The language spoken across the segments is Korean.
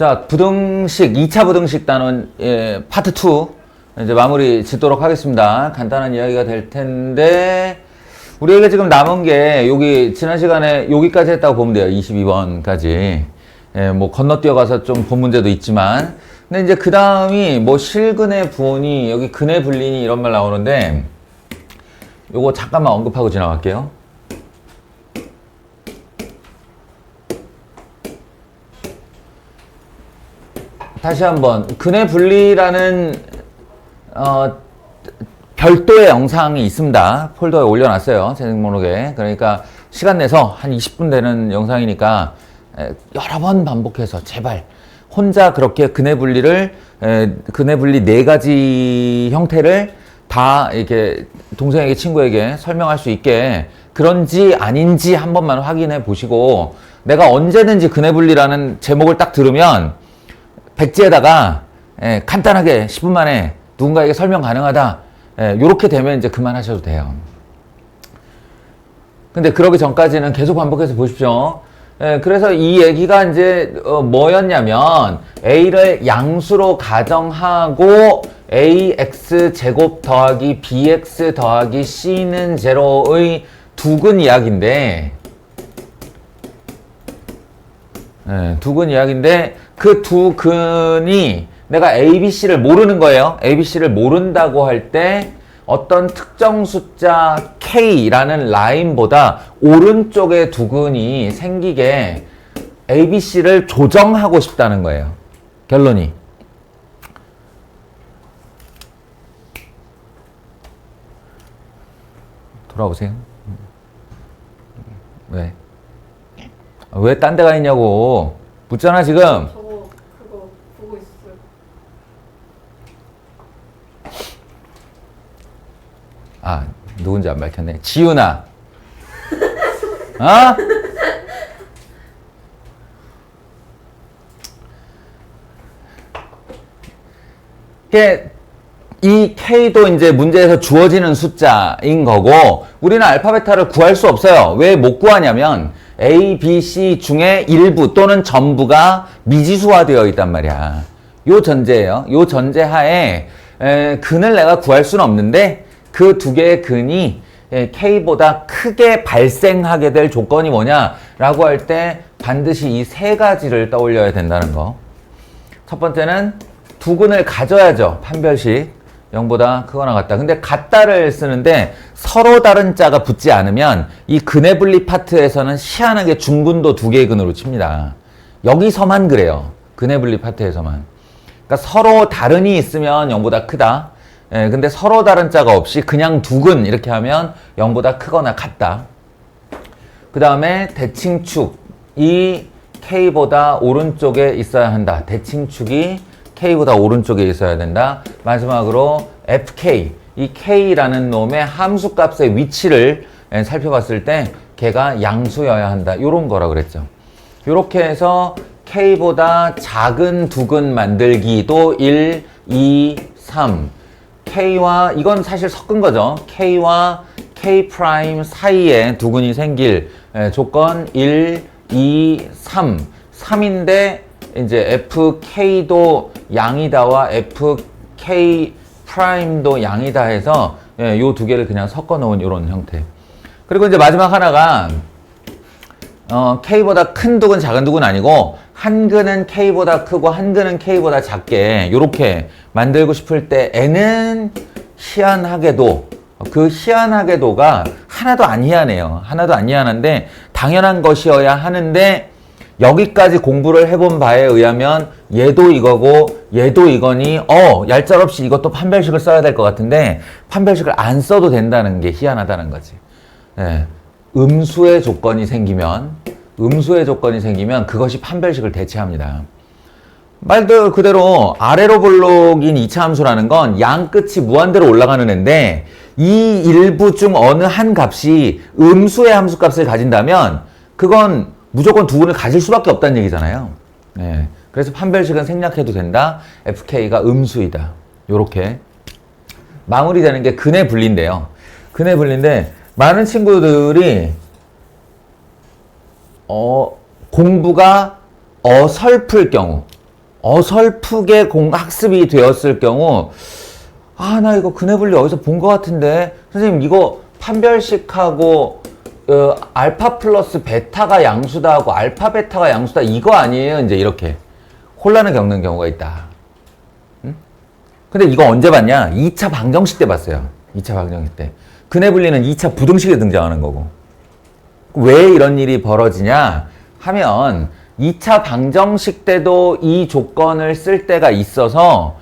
자, 부등식, 2차 부등식 단원, 파트 2. 이제 마무리 짓도록 하겠습니다. 간단한 이야기가 될 텐데, 우리에게 지금 남은 게, 여기, 지난 시간에 여기까지 했다고 보면 돼요. 22번까지. 뭐, 건너뛰어 가서 좀 본 문제도 있지만. 근데 이제 그 다음이, 뭐, 실근의 부호니, 여기 근의 분리니 이런 말 나오는데, 요거 잠깐만 언급하고 지나갈게요. 다시 한번 근의 분리라는 별도의 영상이 있습니다. 폴더에 올려놨어요. 제 목록에. 그러니까 시간 내서 한 20분 되는 영상이니까 여러 번 반복해서 제발 혼자 그렇게 근의 분리를 근의 분리 4가지 형태를 다 이렇게 동생에게 친구에게 설명할 수 있게 그런지 아닌지 한 번만 확인해 보시고 내가 언제든지 근의 분리라는 제목을 딱 들으면 백지에다가 간단하게 10분 만에 누군가에게 설명 가능하다. 요렇게 되면 이제 그만하셔도 돼요. 근데 그러기 전까지는 계속 반복해서 보십시오. 그래서 이 얘기가 이제 뭐였냐면 A를 양수로 가정하고 AX 제곱 더하기 BX 더하기 C는 제로의 두근 이야기인데 두근 이야기인데 그 두 근이 내가 ABC를 모르는 거예요. ABC를 모른다고 할 때 어떤 특정 숫자 K라는 라인보다 오른쪽에 두 근이 생기게 ABC를 조정하고 싶다는 거예요. 결론이. 돌아오세요. 왜? 왜 딴 데 가 있냐고. 묻잖아 지금. 저거 그거 보고 있었어요. 아, 누군지 안 밝혔네. 지윤아. 어? 이 K도 이제 문제에서 주어지는 숫자인 거고 우리는 알파 베타를 구할 수 없어요. 왜 못 구하냐면 A, B, C 중에 일부 또는 전부가 미지수화되어 있단 말이야. 요 전제예요. 요 전제 하에 근을 내가 구할 수는 없는데 그 두 개의 근이 K보다 크게 발생하게 될 조건이 뭐냐라고 할 때 반드시 이 세 가지를 떠올려야 된다는 거. 첫 번째는 두 근을 가져야죠. 판별식. 0보다 크거나 같다. 근데 같다를 쓰는데 서로 다른 자가 붙지 않으면 이 근의 분리 파트에서는 희한하게 중근도 두 개의 근으로 칩니다. 여기서만 그래요. 근의 분리 파트에서만. 그러니까 서로 다른이 있으면 0보다 크다. 근데 서로 다른 자가 없이 그냥 두 근 이렇게 하면 0보다 크거나 같다. 그 다음에 대칭축이 K보다 오른쪽에 있어야 한다. 대칭축이 K보다 오른쪽에 있어야 된다. 마지막으로 FK, 이 K라는 놈의 함수값의 위치를 살펴봤을 때 걔가 양수여야 한다. 이런 거라 그랬죠. 이렇게 해서 K보다 작은 두근 만들기도 1, 2, 3. K와 이건 사실 섞은 거죠. K와 K 프라임 사이에 두근이 생길 조건 1, 2, 3. 3인데 이제 FK도 양이다와 FK 프라임도 양이다 해서 요 두 개를 그냥 섞어 놓은 이런 형태. 그리고 이제 마지막 하나가 K보다 큰 두근 작은 두근 아니고 한 근은 K보다 크고 한 근은 K보다 작게 요렇게 만들고 싶을 때 N은 희한하게도 그 희한하게도가 하나도 안 희한해요. 하나도 안 희한한데 당연한 것이어야 하는데 여기까지 공부를 해본 바에 의하면 얘도 이거고 얘도 이거니 얄짤없이 이것도 판별식을 써야 될 것 같은데 판별식을 안 써도 된다는 게 희한하다는 거지. 음수의 조건이 생기면 그것이 판별식을 대체합니다. 말 그대로 아래로 볼록인 2차 함수라는 건 양 끝이 무한대로 올라가는 애인데 이 일부 중 어느 한 값이 음수의 함수값을 가진다면 그건 무조건 두 근을 가질 수밖에 없다는 얘기잖아요. 그래서 판별식은 생략해도 된다. FK가 음수이다. 요렇게 마무리되는 게 근의 분리인데요. 근의 분리인데 많은 친구들이 공부가 어설플 경우 어설프게 학습이 되었을 경우, 나 이거 근해 분리 어디서 본 것 같은데, 선생님 이거 판별식하고 알파 플러스 베타가 양수다 하고 알파 베타가 양수다 이거 아니에요? 이제 이렇게 혼란을 겪는 경우가 있다. 응? 근데 이거 언제 봤냐? 2차 방정식 때 봤어요. 2차 방정식 때. 근해 분리는 2차 부등식에 등장하는 거고. 왜 이런 일이 벌어지냐 하면 2차 방정식 때도 이 조건을 쓸 때가 있어서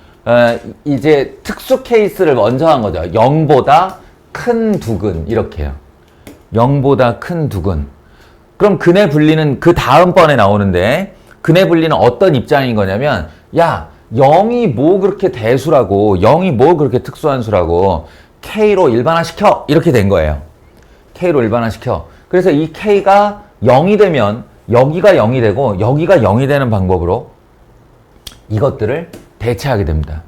이제 특수 케이스를 먼저 한 거죠. 0보다 큰 두근 이렇게요. 0보다 큰 두근. 그럼 근해 분리는 그 다음번에 나오는데 근해 분리는 어떤 입장인 거냐면 야 0이 뭐 그렇게 대수라고 0이 뭐 그렇게 특수한 수라고 K로 일반화시켜 이렇게 된 거예요. K로 일반화시켜. 그래서 이 K가 0이 되면 여기가 0이 되고 여기가 0이 되는 방법으로 이것들을 대체하게 됩니다.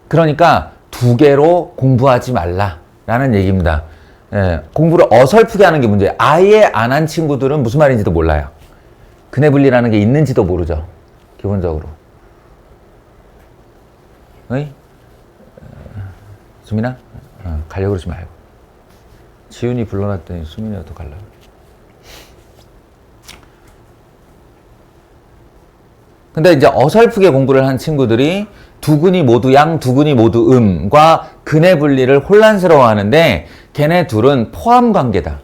그러니까 두 개로 공부하지 말라라는 얘기입니다. 공부를 어설프게 하는 게 문제예요. 아예 안 한 친구들은 무슨 말인지도 몰라요. 근해 분리라는 게 있는지도 모르죠. 기본적으로. 어이? 수민아? 가려고 그러지 말고. 지훈이 불러놨더니 수민이가 또 가려고. 근데 이제 어설프게 공부를 한 친구들이 두근이 모두 양, 두근이 모두 음과 근해 분리를 혼란스러워 하는데 걔네 둘은 포함 관계다.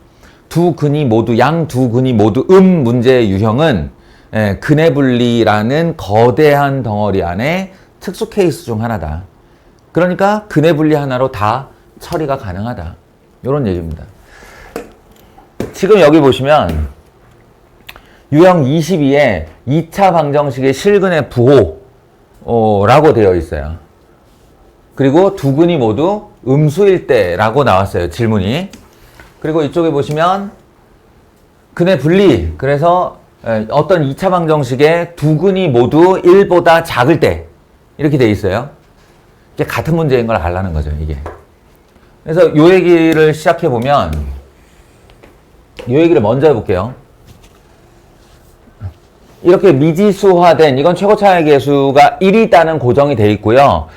두 근이 모두 양, 두 근이 모두 문제의 유형은 근해 분리라는 거대한 덩어리 안에 특수 케이스 중 하나다. 그러니까 근해 분리 하나로 다 처리가 가능하다. 이런 얘기입니다. 지금 여기 보시면 유형 22에 2차 방정식의 실근의 부호라고 되어 있어요. 그리고 두 근이 모두 음수일 때라고 나왔어요. 질문이. 그리고 이쪽에 보시면 근해 분리. 그래서 어떤 2차 방정식의 두 근이 모두 1보다 작을 때 이렇게 돼 있어요. 이게 같은 문제인 걸 알라는 거죠. 이게. 그래서 요 얘기를 시작해 보면 요 얘기를 먼저 해볼게요. 이렇게 미지수화된 이건 최고차의 계수가 1이다는 고정이 돼 있고요.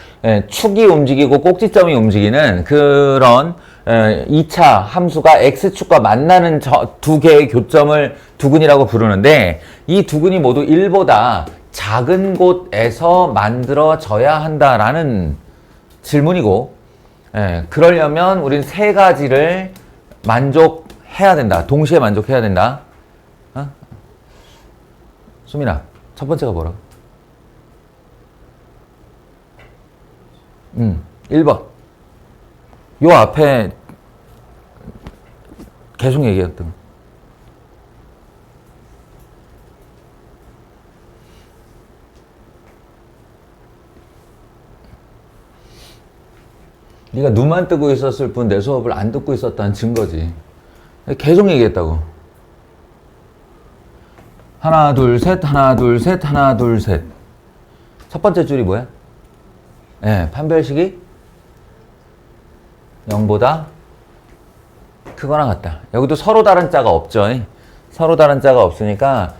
축이 움직이고 꼭지점이 움직이는 그런 2차 함수가 x축과 만나는 두 개의 교점을 두근이라고 부르는데 이 두근이 모두 1보다 작은 곳에서 만들어져야 한다라는 질문이고 그러려면 우린 세 가지를 만족해야 된다. 동시에 만족해야 된다. 수민아, 첫 번째가 뭐라고? 1번. 요 앞에 계속 얘기했던 거. 네가 눈만 뜨고 있었을 뿐 내 수업을 안 듣고 있었다는 증거지. 계속 얘기했다고. 하나, 둘, 셋, 하나, 둘, 셋, 하나, 둘, 셋. 첫 번째 줄이 뭐야? 판별식이 0보다 크거나 같다. 여기도 서로 다른 자가 없죠. 서로 다른 자가 없으니까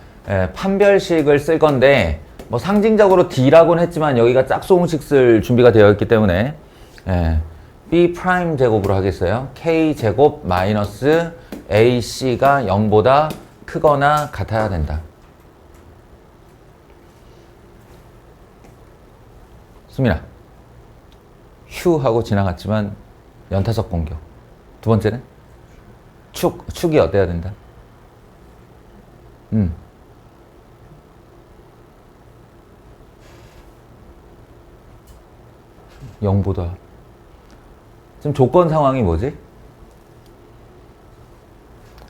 판별식을 쓸 건데 뭐 상징적으로 D라고는 했지만 여기가 짝수공식 쓸 준비가 되어 있기 때문에 B 프라임 제곱으로 하겠어요. K 제곱 마이너스 AC가 0보다 크거나 같아야 된다. 수민아, 휴 하고 지나갔지만 연타석 공격. 두 번째는 축이 어때야 된다? 0보다. 지금 조건 상황이 뭐지?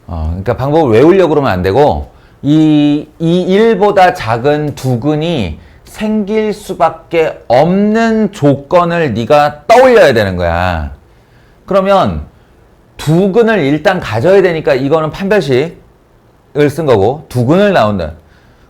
그러니까 방법을 외우려고 그러면 안 되고 이 1보다 작은 두근이 생길 수밖에 없는 조건을 네가 떠올려야 되는 거야. 그러면 두근을 일단 가져야 되니까 이거는 판별식을 쓴 거고 두근을 나온다.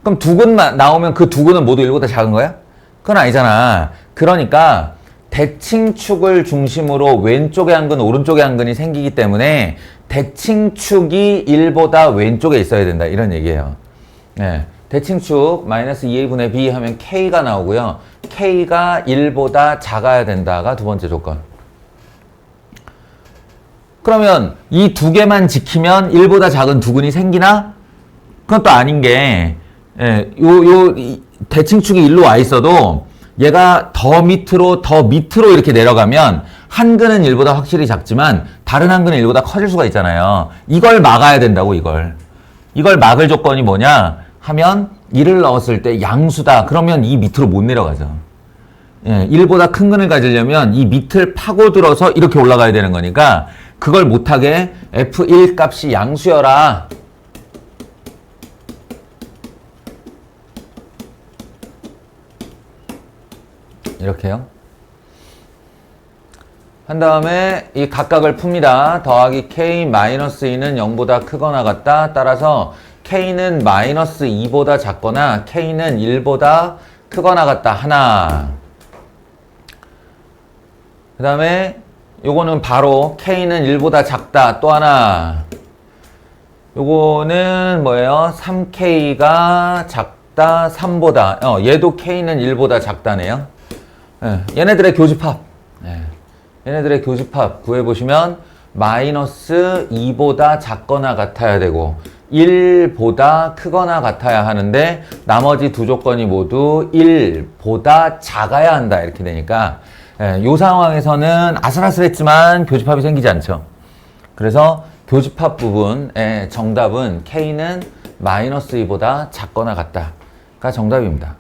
그럼 두근만 나오면 그 두근은 모두 1보다 작은 거야? 그건 아니잖아. 그러니까 대칭축을 중심으로 왼쪽에 한 근, 오른쪽에 한 근이 생기기 때문에 대칭축이 1보다 왼쪽에 있어야 된다. 이런 얘기예요. 대칭축 마이너스 2a분의 b 하면 k가 나오고요. k가 1보다 작아야 된다가 두 번째 조건. 그러면 이 두 개만 지키면 1보다 작은 두근이 생기나? 그건 또 아닌 게, 예, 이 대칭축이 일로 와 있어도 얘가 더 밑으로 이렇게 내려가면 한 근은 1보다 확실히 작지만 다른 한 근은 1보다 커질 수가 있잖아요. 이걸 막아야 된다고, 이걸. 이걸 막을 조건이 뭐냐 하면 1을 넣었을 때 양수다. 그러면 이 밑으로 못 내려가죠. 예, 1보다 큰 근을 가지려면 이 밑을 파고들어서 이렇게 올라가야 되는 거니까 그걸 못하게 F1 값이 양수여라. 이렇게요. 한 다음에 이 각각을 풉니다. 더하기 K-2는 0보다 크거나 같다. 따라서 K는 마이너스 2보다 작거나 K는 1보다 크거나 같다. 하나. 그 다음에 요거는 바로 K는 1보다 작다. 또 하나. 요거는 뭐예요? 3K가 작다. 3보다. 얘도 K는 1보다 작다네요. 예, 얘네들의 교집합. 예, 얘네들의 교집합 구해보시면 마이너스 2보다 작거나 같아야 되고 1보다 크거나 같아야 하는데 나머지 두 조건이 모두 1보다 작아야 한다. 이렇게 되니까 예, 이 상황에서는 아슬아슬했지만 교집합이 생기지 않죠. 그래서 교집합 부분의 정답은 K는 마이너스 2보다 작거나 같다가 정답입니다.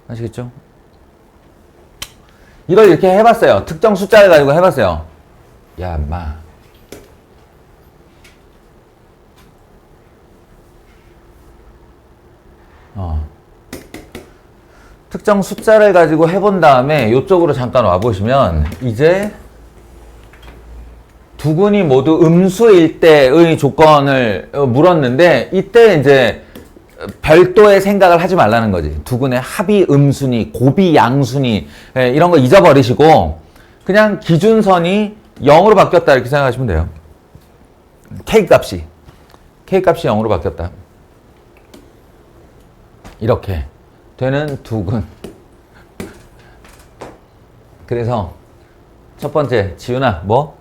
아시겠죠? 이걸 이렇게 해봤어요. 특정 숫자를 가지고 해봤어요. 야, 인마. 특정 숫자를 가지고 해본 다음에 이쪽으로 잠깐 와보시면 이제 두 근이 모두 음수일 때의 조건을 물었는데 이때 이제 별도의 생각을 하지 말라는 거지. 두 근의 합이 음수니 곱이 양수니 이런 거 잊어버리시고 그냥 기준선이 0으로 바뀌었다 이렇게 생각하시면 돼요. K값이 0으로 바뀌었다. 이렇게 되는 두 근. 그래서 첫 번째 지윤아 뭐?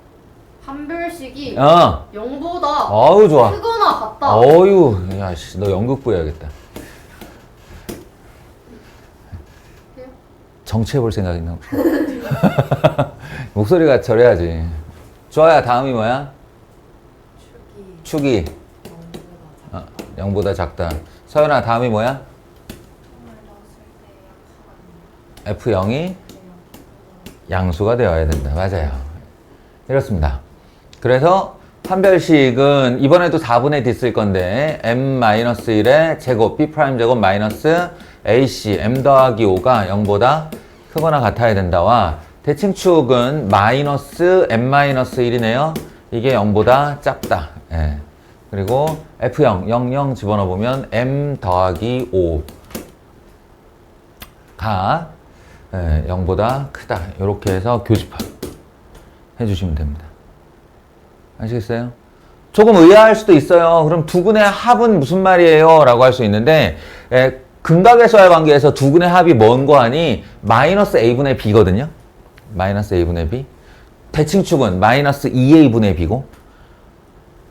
한별식이 0보다 어우 좋아. 크거나 같다. 어유, 야씨, 너 연극부 해야겠다. 정치해볼 생각 있나? 목소리가 저래야지. 좋아야 다음이 뭐야? 축이 0보다 작다. 서연아 다음이 뭐야? F0이 양수가 되어야 된다. 맞아요. 이렇습니다. 그래서 판별식은 이번에도 4분의 D 쓸 건데 m-1의 제곱 b'제곱 마이너스 ac m 더하기 5가 0보다 크거나 같아야 된다와 대칭축은 마이너스 m-1이네요. 이게 0보다 작다. 예. 그리고 f0, 00 집어넣어보면 m 더하기 5가 0보다 크다. 이렇게 해서 교집합 해주시면 됩니다. 아시겠어요? 조금 의아할 수도 있어요. 그럼 두 근의 합은 무슨 말이에요? 라고 할 수 있는데 근각에서의 관계에서 두 근의 합이 뭔거 하니 마이너스 a분의 b거든요. 마이너스 a분의 b. 대칭축은 마이너스 2a분의 b고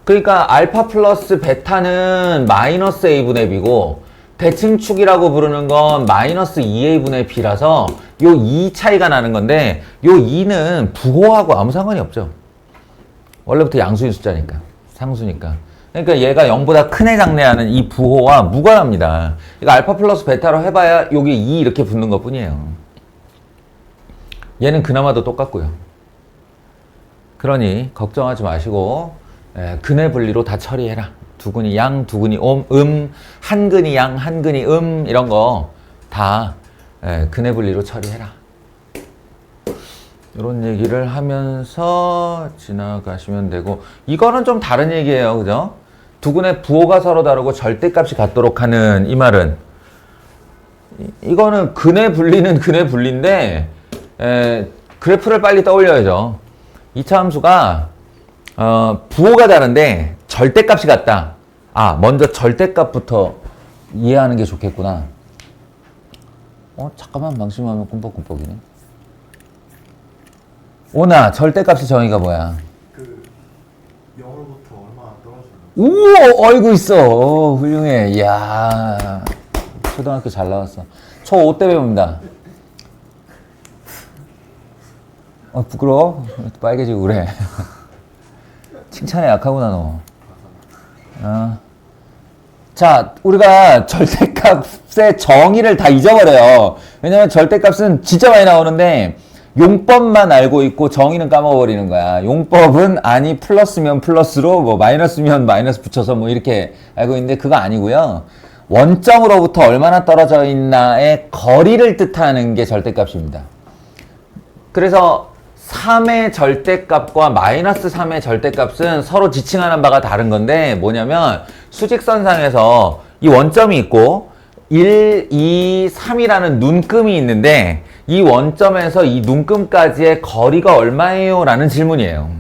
그러니까 알파 플러스 베타는 마이너스 a분의 b고 대칭축이라고 부르는 건 마이너스 2a분의 b라서 요 2 차이가 나는 건데 요 2는 부호하고 아무 상관이 없죠. 원래부터 양수인 숫자니까 상수니까. 그러니까 얘가 0보다 크네 작네 하는 이 부호와 무관합니다. 그러니까 알파 플러스 베타로 해봐야 여기 2 이렇게 붙는 것 뿐이에요. 얘는 그나마도 똑같고요. 그러니 걱정하지 마시고 근의 분리로 다 처리해라. 두 근이 양, 두 근이 한 근이 양, 한 근이 이런 거 다 근의 분리로 처리해라. 이런 얘기를 하면서 지나가시면 되고 이거는 좀 다른 얘기예요. 그죠? 두 근의 부호가 서로 다르고 절대값이 같도록 하는 이 말은 이거는 근의 분리는 근의 분리인데 그래프를 빨리 떠올려야죠. 이차 함수가 부호가 다른데 절대값이 같다. 먼저 절대값부터 이해하는 게 좋겠구나. 잠깐만 방심하면 꿈뻑꿈뻑이네. 오나 절대값의 정의가 뭐야? 그 0으로부터 얼마 떨어지는 우와, 어이구 있어. 훌륭해. 이야, 초등학교 잘 나왔어. 초5 때 배웁니다. 부끄러워? 빨개지고 그래. 칭찬에 약하구나 너. 자, 우리가 절대값의 정의를 다 잊어버려요. 왜냐면 절대값은 진짜 많이 나오는데 용법만 알고 있고 정의는 까먹어버리는 거야. 용법은 아니 플러스면 플러스로 뭐 마이너스면 마이너스 붙여서 뭐 이렇게 알고 있는데 그거 아니고요. 원점으로부터 얼마나 떨어져 있나의 거리를 뜻하는 게 절대값입니다. 그래서 3의 절대값과 마이너스 3의 절대값은 서로 지칭하는 바가 다른 건데 뭐냐면 수직선상에서 이 원점이 있고 1, 2, 3이라는 눈금이 있는데 이 원점에서 이 눈금까지의 거리가 얼마예요? 라는 질문이에요.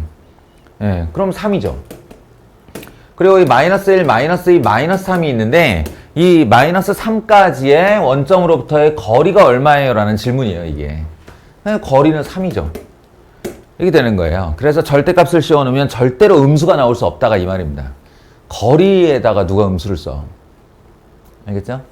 예, 그럼 3이죠. 그리고 이 마이너스 1, 마이너스 2, 마이너스 3이 있는데 이 마이너스 3까지의 원점으로부터의 거리가 얼마예요? 라는 질문이에요, 이게. 거리는 3이죠. 이렇게 되는 거예요. 그래서 절대값을 씌워놓으면 절대로 음수가 나올 수 없다가 이 말입니다. 거리에다가 누가 음수를 써. 알겠죠?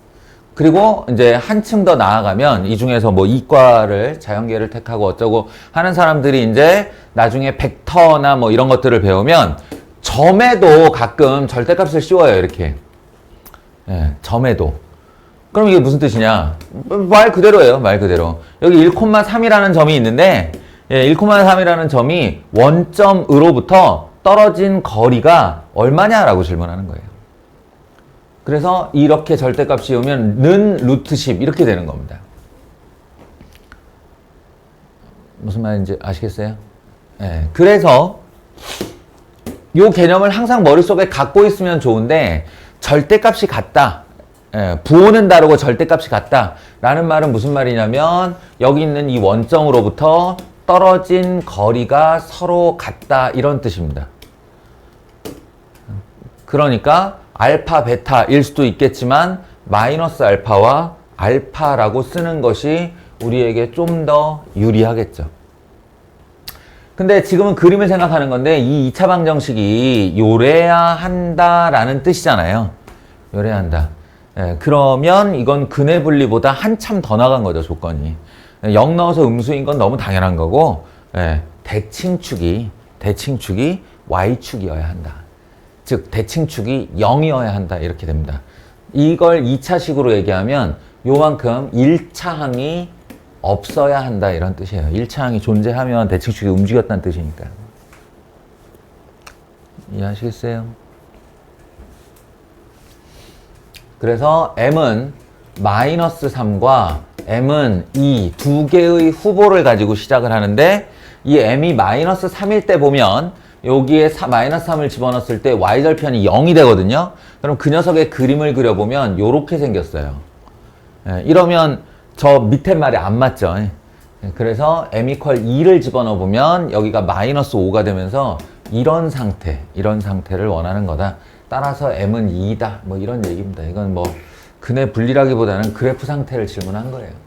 그리고 이제 한층 더 나아가면 이 중에서 뭐 이과를 자연계를 택하고 어쩌고 하는 사람들이 이제 나중에 벡터나 뭐 이런 것들을 배우면 점에도 가끔 절대값을 씌워요. 이렇게. 예, 점에도. 그럼 이게 무슨 뜻이냐? 말 그대로예요. 말 그대로. 여기 1,3이라는 점이 있는데 1,3이라는 점이 원점으로부터 떨어진 거리가 얼마냐라고 질문하는 거예요. 그래서 이렇게 절대값 씌우면 는 루트 10 이렇게 되는 겁니다. 무슨 말인지 아시겠어요? 네, 그래서 이 개념을 항상 머릿속에 갖고 있으면 좋은데 절대값이 같다. 부호는 다르고 절대값이 같다. 라는 말은 무슨 말이냐면 여기 있는 이 원점으로부터 떨어진 거리가 서로 같다 이런 뜻입니다. 그러니까 알파, 베타일 수도 있겠지만 마이너스 알파와 알파라고 쓰는 것이 우리에게 좀 더 유리하겠죠. 근데 지금은 그림을 생각하는 건데 이 2차 방정식이 요래야 한다라는 뜻이잖아요. 요래야 한다. 그러면 이건 근해 분리보다 한참 더 나간 거죠, 조건이. 0 넣어서 음수인 건 너무 당연한 거고, 대칭축이 y축이어야 한다. 즉, 대칭축이 0이어야 한다. 이렇게 됩니다. 이걸 2차식으로 얘기하면 요만큼 1차항이 없어야 한다. 이런 뜻이에요. 1차항이 존재하면 대칭축이 움직였다는 뜻이니까. 이해하시겠어요? 그래서 m은 마이너스 3과 m은 2 두 개의 후보를 가지고 시작을 하는데 이 m이 마이너스 3일 때 보면 여기에 마이너스 3을 집어넣었을 때 y절편이 0이 되거든요. 그럼 그 녀석의 그림을 그려보면 이렇게 생겼어요. 이러면 저 밑에 말이 안 맞죠. 그래서 m 이퀄 2를 집어넣어 보면 여기가 마이너스 5가 되면서 이런 상태를 원하는 거다. 따라서 m은 2다. 뭐 이런 얘기입니다. 이건 뭐 근해 분리라기보다는 그래프 상태를 질문한 거예요.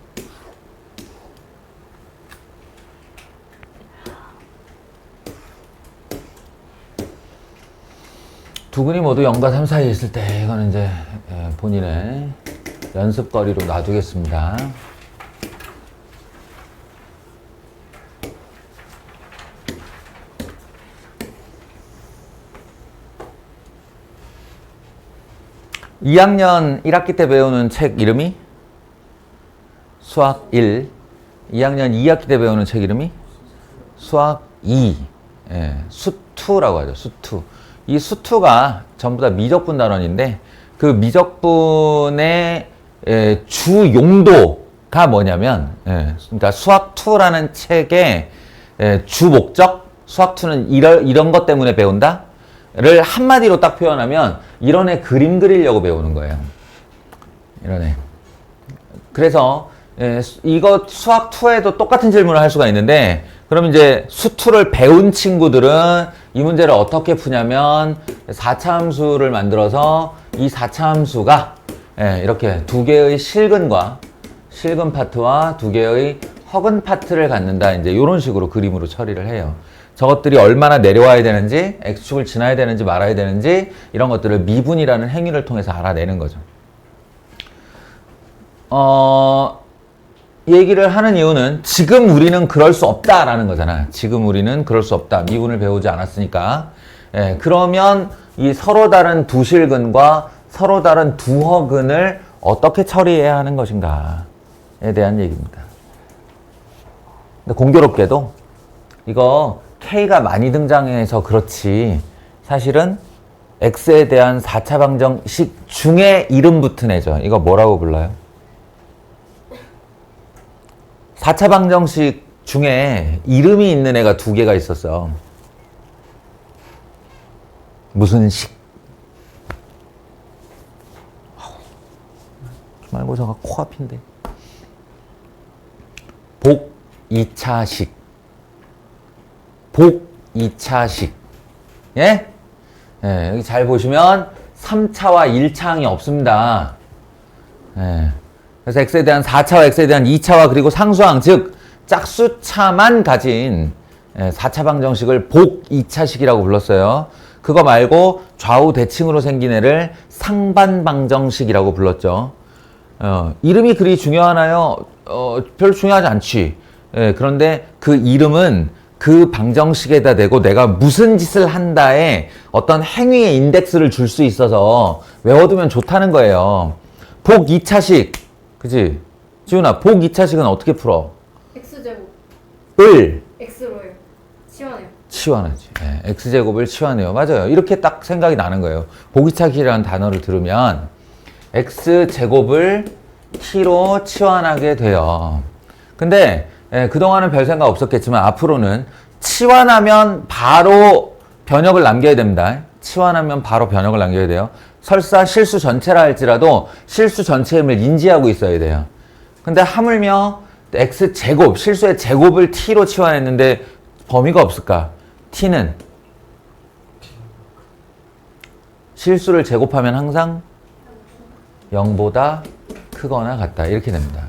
두 근이 모두 0과 3 사이에 있을 때 이거는 이제 본인의 연습거리로 놔두겠습니다. (2학년 1학기) 때 배우는 책 이름이 수학 1, 2학년 2학기 때 배우는 책 이름이 수학 2, 수투라고 하죠. 수투. 이 수투가 전부 다 미적분 단원인데 그 미적분의 주 용도가 뭐냐면, 그러니까 수학2라는 책의 주 목적, 수학2는 이런 것 때문에 배운다? 를 한마디로 딱 표현하면 이런 애 그림 그리려고 배우는 거예요. 이런 애. 그래서 이거 수학2에도 똑같은 질문을 할 수가 있는데 그럼 이제 수2를 배운 친구들은 이 문제를 어떻게 푸냐면 4차 함수를 만들어서 이 4차 함수가 예, 이렇게 두 개의 실근 파트와 두 개의 허근 파트를 갖는다. 이제 이런 식으로 그림으로 처리를 해요. 저것들이 얼마나 내려와야 되는지, x축을 지나야 되는지 말아야 되는지 이런 것들을 미분이라는 행위를 통해서 알아내는 거죠. 얘기를 하는 이유는 지금 우리는 그럴 수 없다라는 거잖아. 지금 우리는 그럴 수 없다. 미분을 배우지 않았으니까. 예, 그러면 이 서로 다른 두 실근과 서로 다른 두 허근을 어떻게 처리해야 하는 것인가에 대한 얘기입니다. 근데 공교롭게도 이거 K가 많이 등장해서 그렇지 사실은 X에 대한 4차 방정식 중에 이름 붙은 애죠. 이거 뭐라고 불러요? 4차 방정식 중에 이름이 있는 애가 두 개가 있었어. 무슨 식? 말고사가 코앞인데. 복 2차식. 복 2차식. 예? 예, 여기 잘 보시면 3차와 1차항이 없습니다. 예. 그래서 x에 대한 4차와 x에 대한 2차와 그리고 상수항, 즉 짝수차만 가진 4차 방정식을 복 2차식이라고 불렀어요. 그거 말고 좌우 대칭으로 생긴 애를 상반 방정식이라고 불렀죠. 이름이 그리 중요하나요? 별로 중요하지 않지. 예, 그런데 그 이름은 그 방정식에다 대고 내가 무슨 짓을 한다에 어떤 행위의 인덱스를 줄 수 있어서 외워두면 좋다는 거예요. 복 2차식. 그치? 지훈아, 복 2차식은 어떻게 풀어? x제곱 을 x로요. 치환해요. 치환하지. 예, x제곱을 치환해요. 맞아요. 이렇게 딱 생각이 나는 거예요. 복 2차식이라는 단어를 들으면 x제곱을 t로 치환하게 돼요. 근데 그동안은 별 생각 없었겠지만 앞으로는 치환하면 바로 변역을 남겨야 됩니다. 치환하면 바로 변역을 남겨야 돼요. 설사 실수 전체라 할지라도 실수 전체임을 인지하고 있어야 돼요. 근데 하물며 x제곱, 실수의 제곱을 t로 치환했는데 범위가 없을까? t는 실수를 제곱하면 항상 0보다 크거나 같다. 이렇게 됩니다.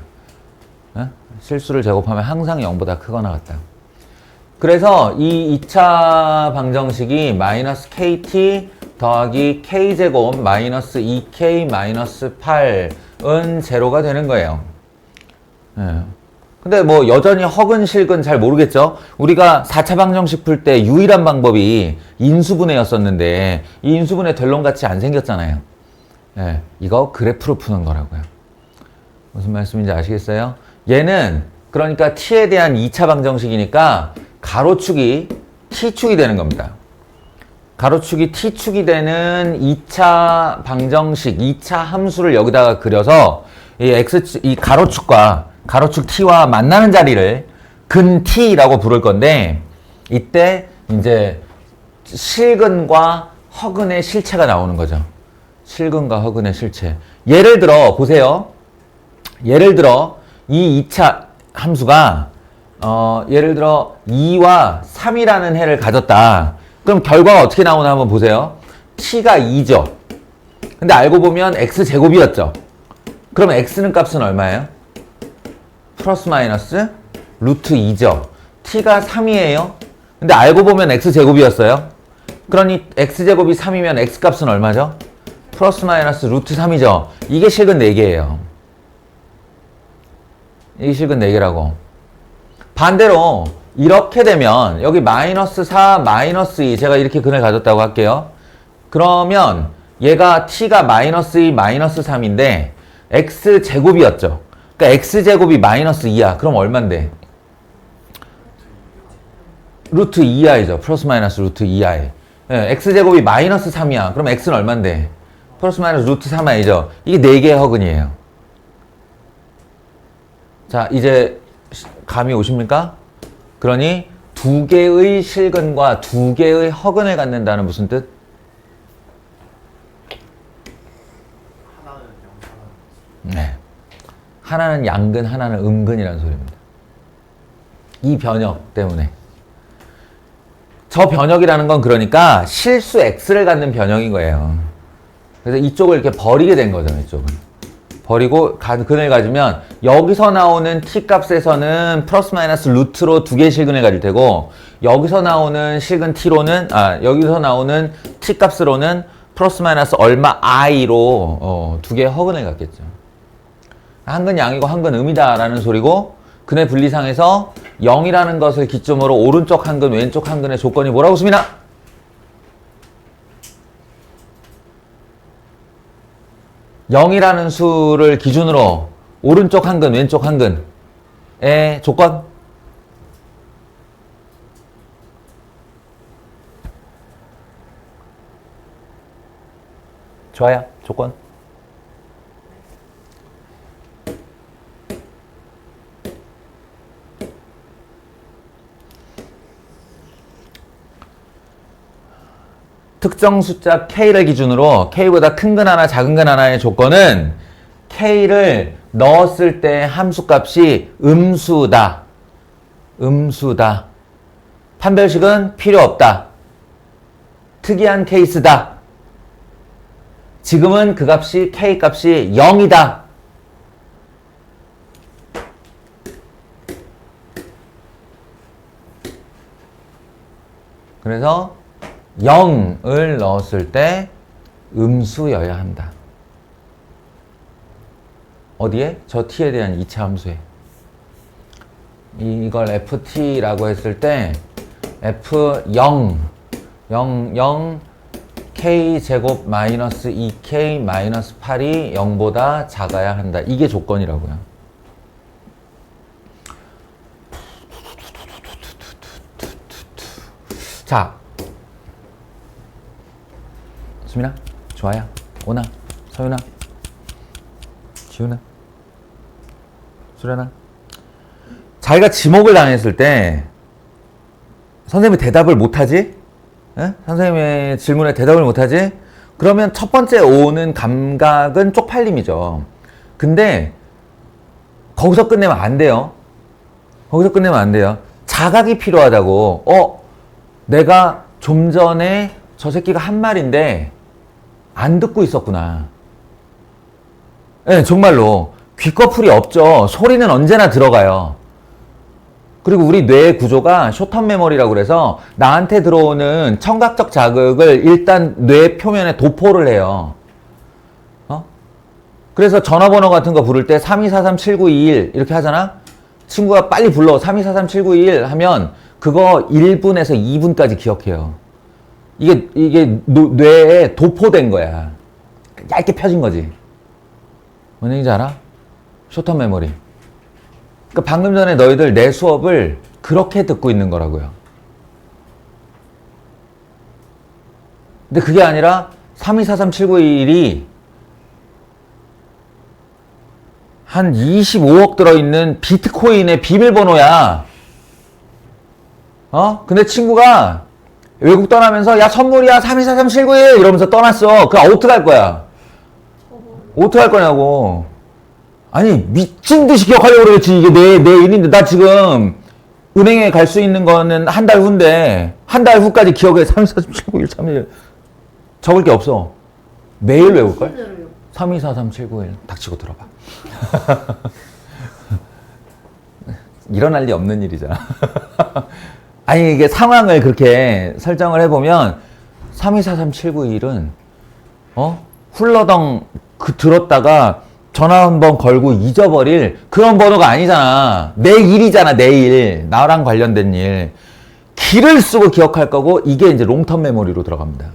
실수를 제곱하면 항상 0보다 크거나 같다. 그래서 이 2차 방정식이 마이너스 kt 더하기 k제곱 마이너스 2k 마이너스 8은 제로가 되는 거예요. 근데 뭐 여전히 허근 실근 잘 모르겠죠? 우리가 4차 방정식 풀 때 유일한 방법이 인수분해였었는데 이 인수분해 델론같이 안 생겼잖아요. 이거 그래프로 푸는 거라고요. 무슨 말씀인지 아시겠어요? 얘는 그러니까 t에 대한 2차 방정식이니까 가로축이 t축이 되는 겁니다. 가로축이 t축이 되는 2차 방정식, 2차 함수를 여기다가 그려서 이 가로축 t와 만나는 자리를 근 t라고 부를 건데 이때 이제 실근과 허근의 실체가 나오는 거죠. 실근과 허근의 실체. 예를 들어 보세요. 예를 들어 이 2차 함수가 예를 들어 2와 3이라는 해를 가졌다. 그럼 결과가 어떻게 나오나 한번 보세요. t가 2죠. 근데 알고 보면 x제곱이었죠. 그럼 x는 값은 얼마예요? 플러스 마이너스 루트 2죠. t가 3이에요. 근데 알고 보면 x제곱이었어요. 그러니 x제곱이 3이면 x값은 얼마죠? 플러스 마이너스 루트 3이죠. 이게 실근 4개예요. 이게 실근 4개라고. 반대로 이렇게 되면 여기 마이너스 4, 마이너스 2 제가 이렇게 근을 가졌다고 할게요. 그러면 얘가 t가 마이너스 2, 마이너스 3인데 x제곱이었죠. 그러니까 x제곱이 마이너스 2야. 그럼 얼만데? 루트 2i죠. 플러스 마이너스 루트 2i. x제곱이 마이너스 3이야. 그럼 x는 얼만데? 플러스 마이너스 루트 3i죠. 이게 4개의 허근이에요. 자, 이제 감이 오십니까? 그러니 2개의 실근과 2개의 허근을 갖는다는 무슨 뜻? 네. 하나는 양근, 하나는 음근이라는 소리입니다. 이 변역 때문에. 저 변역이라는 건 그러니까 실수 x를 갖는 변역인 거예요. 그래서 이쪽을 이렇게 버리게 된 거죠, 이쪽은. 버리고 근을 가지면 여기서 나오는 t 값에서는 플러스 마이너스 루트로 두 개의 실근을 가질 테고 여기서 나오는 실근 t로는 여기서 나오는 t 값으로는 플러스 마이너스 얼마 i로 두 개의 허근을 갖겠죠. 한근 양이고 한근 음이다라는 소리고 근의 분리상에서 0이라는 것을 기점으로 오른쪽 한근 왼쪽 한근의 조건이 뭐라고 씁니다? (0이라는) 수를 기준으로 오른쪽 한근 왼쪽 한근의 조건 좋아요. 조건 특정 숫자 K를 기준으로 K보다 큰 근 하나 작은 근 하나의 조건은 K를 넣었을 때 함수값이 음수다. 음수다. 판별식은 필요 없다. 특이한 케이스다. 지금은 그 값이 K 값이 0이다. 그래서 0을 넣었을 때 음수여야 한다. 어디에? 저 t에 대한 이차 함수에. 이걸 ft라고 했을 때 f0 0 k제곱 마이너스 2k 마이너스 8이 0보다 작아야 한다. 이게 조건이라고요. 자, 수민아, 좋아요. 오나, 서윤아, 지훈아, 수련아. 자기가 지목을 당했을 때 선생님이 대답을 못하지? 에? 선생님의 질문에 대답을 못하지? 그러면 첫 번째 오는 감각은 쪽팔림이죠. 근데 거기서 끝내면 안 돼요. 거기서 끝내면 안 돼요. 자각이 필요하다고. 내가 좀 전에 저 새끼가 한 말인데 안 듣고 있었구나. 네, 정말로 귀꺼풀이 없죠. 소리는 언제나 들어가요. 그리고 우리 뇌의 구조가 쇼텀 메모리라고 그래서 나한테 들어오는 청각적 자극을 일단 뇌 표면에 도포를 해요. 그래서 전화번호 같은 거 부를 때 32437921 이렇게 하잖아. 친구가 빨리 불러 32437921 하면 그거 1분에서 2분까지 기억해요. 이게 뇌에 도포된 거야. 얇게 펴진 거지. 뭔 얘기인지 알아? 쇼텀 메모리. 그러니까 방금 전에 너희들 내 수업을 그렇게 듣고 있는 거라고요. 근데 그게 아니라 32437921이 한 25억 들어있는 비트코인의 비밀번호야. 근데 친구가 외국 떠나면서 야 선물이야 32437921 이러면서 떠났어. 그 아웃 갈 거야. 어떡할 거냐고. 아니 미친 듯이 기억하려고 그러겠지. 이게 내 일인데 나 지금 은행에 갈 수 있는 거는 한 달 후인데 한 달 후까지 기억해. 32437921 31 적을 게 없어. 매일 외울걸? 32437921 닥치고 들어봐. 일어날 리 없는 일이잖아. 아니 이게 상황을 그렇게 설정을 해보면 32437921은 훌러덩 들었다가 전화 한번 걸고 잊어버릴 그런 번호가 아니잖아. 내 일이잖아. 내 일. 나랑 관련된 일. 기를 쓰고 기억할 거고 이게 이제 롱텀 메모리로 들어갑니다.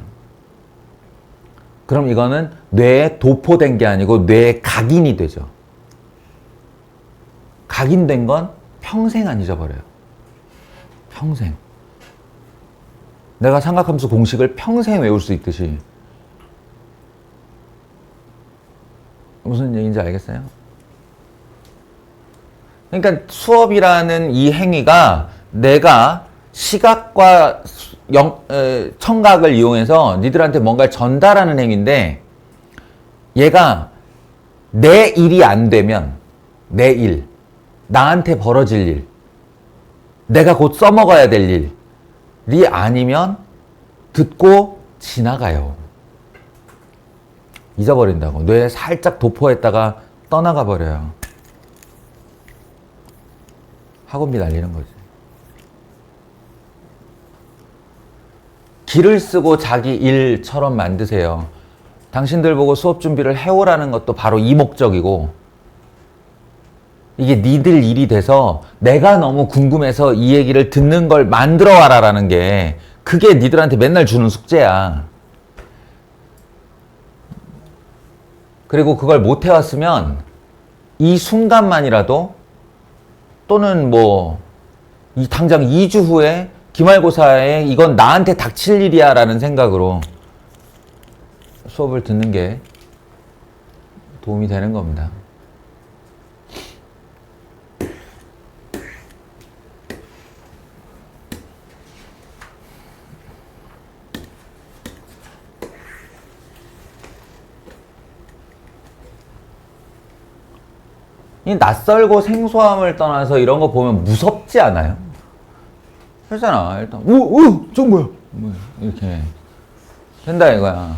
그럼 이거는 뇌에 도포된 게 아니고 뇌에 각인이 되죠. 각인된 건 평생 안 잊어버려요. 평생. 내가 삼각함수 공식을 평생 외울 수 있듯이. 무슨 얘기인지 알겠어요? 그러니까 수업이라는 이 행위가 내가 시각과 청각을 이용해서 니들한테 뭔가를 전달하는 행위인데 얘가 내 일이 안 되면 내 일, 나한테 벌어질 일, 내가 곧 써먹어야 될 일이 아니면 듣고 지나가요. 잊어버린다고. 뇌에 살짝 도포했다가 떠나가 버려요. 학원비 날리는 거지. 기를 쓰고 자기 일처럼 만드세요. 당신들 보고 수업 준비를 해오라는 것도 바로 이 목적이고, 이게 니들 일이 돼서 내가 너무 궁금해서 이 얘기를 듣는 걸 만들어 와라라는 게, 그게 니들한테 맨날 주는 숙제야. 그리고 그걸 못 해왔으면 이 순간만이라도, 또는 뭐 이 당장 2주 후에 기말고사에 이건 나한테 닥칠 일이야 라는 생각으로 수업을 듣는 게 도움이 되는 겁니다. 이 낯설고 생소함을 떠나서 이런 거 보면 무섭지 않아요? 그렇잖아. 일단 저건 뭐야? 이렇게 된다 이거야.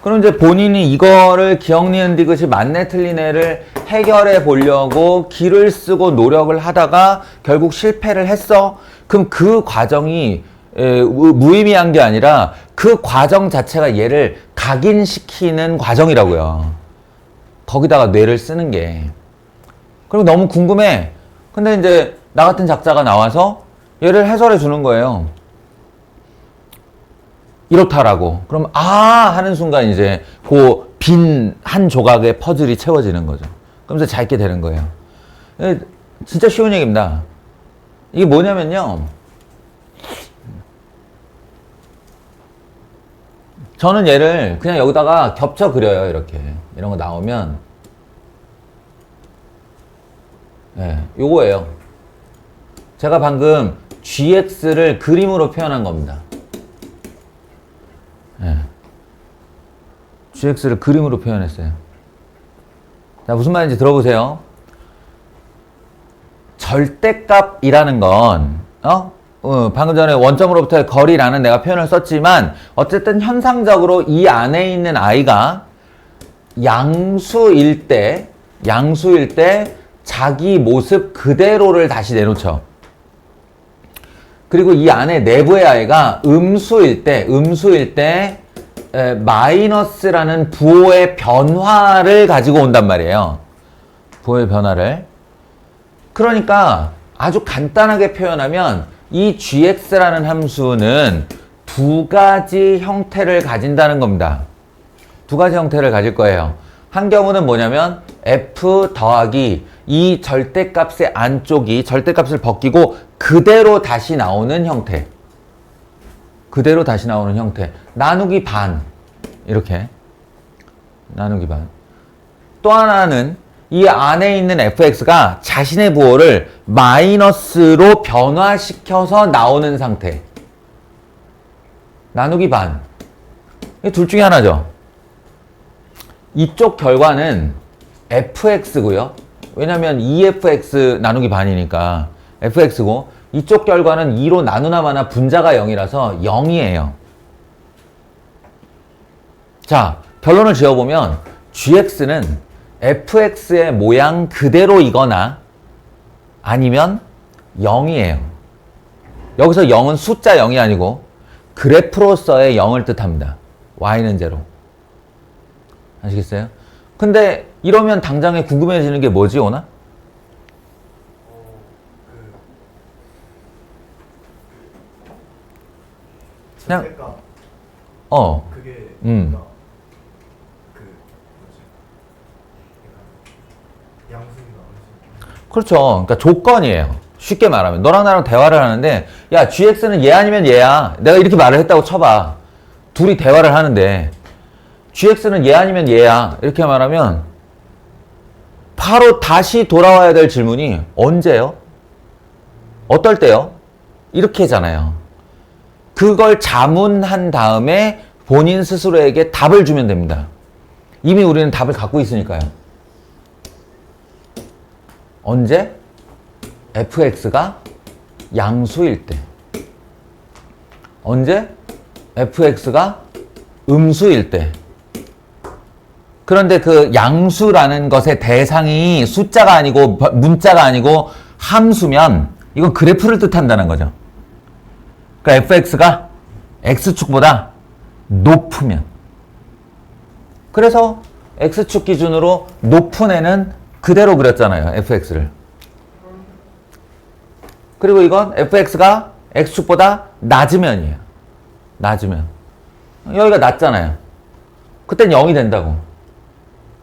그럼 이제 본인이 이거를 기억 니은 디귿이 맞네 틀리네를 해결해 보려고 기를 쓰고 노력을 하다가 결국 실패를 했어. 그럼 그 과정이 무의미한 게 아니라 그 과정 자체가 얘를 각인시키는 과정이라고요. 거기다가 뇌를 쓰는 게. 그리고 너무 궁금해. 근데 이제 나 같은 작자가 나와서 얘를 해설해 주는 거예요. 이렇다라고. 그럼 하는 순간 이제 그 빈 한 조각의 퍼즐이 채워지는 거죠. 그러면서 잘 있게 되는 거예요. 진짜 쉬운 얘기입니다. 이게 뭐냐면요. 저는 얘를 그냥 여기다가 겹쳐 그려요. 이렇게. 이런 거 나오면 요거예요. 제가 방금 gx를 그림으로 표현한 겁니다. gx를 그림으로 표현했어요. 자, 무슨 말인지 들어보세요. 절대값이라는 건 방금 전에 원점으로부터의 거리라는 내가 표현을 썼지만 어쨌든 현상적으로 이 안에 있는 아이가 양수일 때 자기 모습 그대로를 다시 내놓죠. 그리고 이 안에 내부의 아이가 음수일 때 마이너스라는 부호의 변화를 가지고 온단 말이에요. 부호의 변화를. 그러니까 아주 간단하게 표현하면 이 gx라는 함수는 두 가지 형태를 가진다는 겁니다. 두 가지 형태를 가질 거예요. 한 경우는 뭐냐면 f 더하기 이 절대값의 안쪽이 절대값을 벗기고 그대로 다시 나오는 형태. 나누기 반. 이렇게. 나누기 반. 또 하나는 이 안에 있는 fx가 자신의 부호를 마이너스로 변화시켜서 나오는 상태. 나누기 반. 이 둘 중에 하나죠. 이쪽 결과는 fx고요. 왜냐면 2fx 나누기 반이니까 fx고, 이쪽 결과는 2로 나누나 마나 분자가 0이라서 0이에요. 자, 결론을 지어보면 gx는 fx의 모양 그대로이거나 아니면 0이에요. 여기서 0은 숫자 0이 아니고 그래프로서의 0을 뜻합니다. y는 0. 아시겠어요? 근데 이러면 당장에 궁금해지는 게 뭐지, 오나? 그냥 그게 양수인가? 그렇죠. 그러니까 조건이에요. 쉽게 말하면 너랑 나랑 대화를 하는데, 야, gx는 얘 아니면 얘야. 내가 이렇게 말을 했다고 쳐봐. 둘이 대화를 하는데 gx는 얘 아니면 얘야. 이렇게 말하면 바로 다시 돌아와야 될 질문이 언제요? 어떨 때요? 이렇게잖아요. 그걸 자문한 다음에 본인 스스로에게 답을 주면 됩니다. 이미 우리는 답을 갖고 있으니까요. 언제? fx가 양수일 때. 언제? fx가 음수일 때. 그런데 그 양수라는 것의 대상이 숫자가 아니고 문자가 아니고 함수면 이건 그래프를 뜻한다는 거죠. 그러니까 fx가 x축보다 높으면. 그래서 x축 기준으로 높은 애는 그대로 그렸잖아요. fx를. 그리고 이건 fx가 x축보다 낮으면이에요. 낮으면. 여기가 낮잖아요. 그땐 0이 된다고.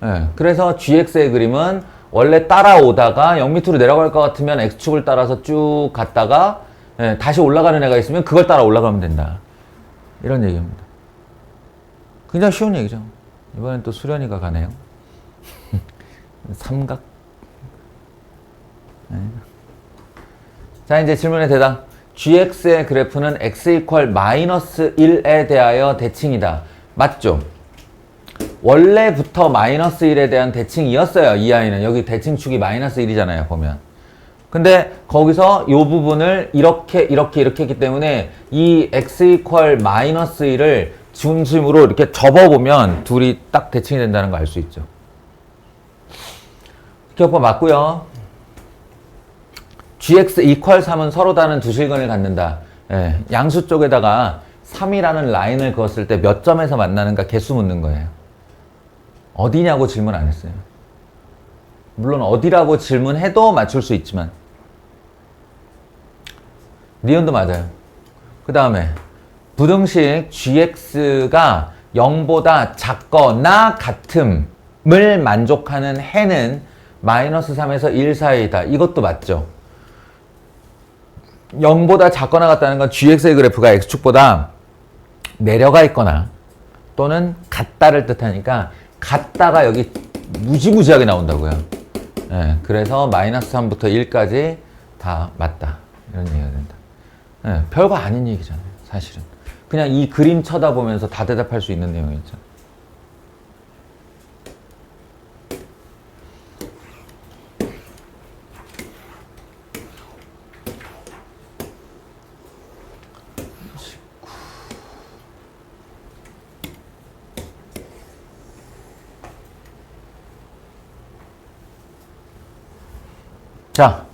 예, 그래서 gx의 그림은 원래 따라오다가 0 밑으로 내려갈 것 같으면 x축을 따라서 쭉 갔다가 예, 다시 올라가는 애가 있으면 그걸 따라 올라가면 된다. 이런 얘기입니다. 굉장히 쉬운 얘기죠. 이번엔 또 수련이가 가네요. 삼각. 네. 자, 이제 질문의 대답. gx의 그래프는 x 이퀄 마이너스 1에 대하여 대칭이다. 맞죠? 원래부터 마이너스 1에 대한 대칭이었어요. 이 아이는. 여기 대칭축이 마이너스 1이잖아요. 보면. 근데 거기서 이 부분을 이렇게 했기 때문에 이 x 이퀄 마이너스 1을 중심으로 이렇게 접어보면 둘이 딱 대칭이 된다는 거 알 수 있죠. 기억법 맞고요. gx 이퀄 3은 서로 다른 두 실근을 갖는다. 예, 양수 쪽에다가 3이라는 라인을 그었을 때 몇 점에서 만나는가 개수 묻는 거예요. 어디냐고 질문 안 했어요. 물론 어디라고 질문해도 맞출 수 있지만 니은도 맞아요. 그 다음에 부등식 gx가 0보다 작거나 같음을 만족하는 해는 마이너스 3에서 1 사이이다. 이것도 맞죠. 0보다 작거나 같다는 건 gx의 그래프가 x축보다 내려가 있거나 또는 같다를 뜻하니까 같다가 여기 무지무지하게 나온다고요. 예, 그래서 마이너스 3부터 1까지 다 맞다. 이런 얘기가 된다. 예, 별거 아닌 얘기잖아요. 사실은. 그냥 이 그림 쳐다보면서 다 대답할 수 있는 내용이었죠. 자,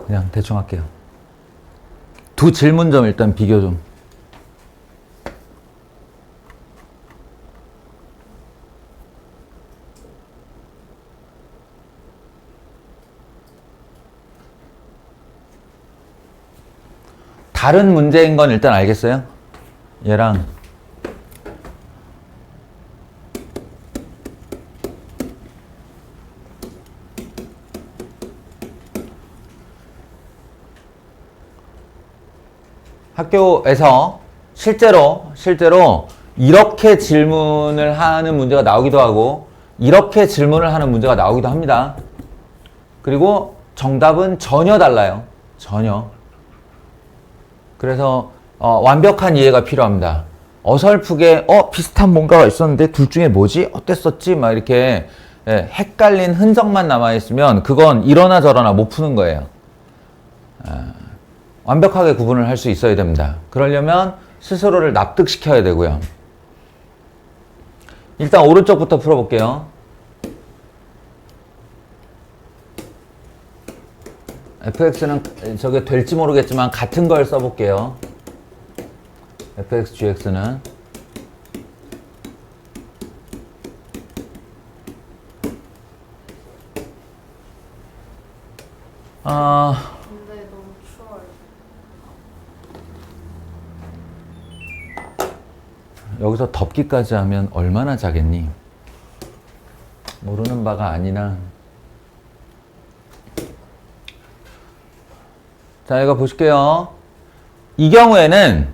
그냥 대충 할게요. 두 질문점 일단 비교 좀. 다른 문제인 건 일단 알겠어요? 얘랑 학교에서 실제로 이렇게 질문을 하는 문제가 나오기도 하고 이렇게 질문을 하는 문제가 나오기도 합니다. 그리고 정답은 전혀 달라요. 전혀. 그래서 완벽한 이해가 필요합니다. 어설프게 비슷한 뭔가가 있었는데 둘 중에 뭐지? 어땠었지? 막 이렇게 헷갈린 흔적만 남아있으면 그건 이러나 저러나 못 푸는 거예요. 완벽하게 구분을 할 수 있어야 됩니다. 그러려면 스스로를 납득시켜야 되고요. 일단 오른쪽부터 풀어볼게요. fx는 저게 될지 모르겠지만 같은 걸 써볼게요. fx, gx는 근데 너무 추워요. 여기서 덥기까지 하면 얼마나 자겠니? 모르는 바가 아니나. 자, 이거 보실게요. 이 경우에는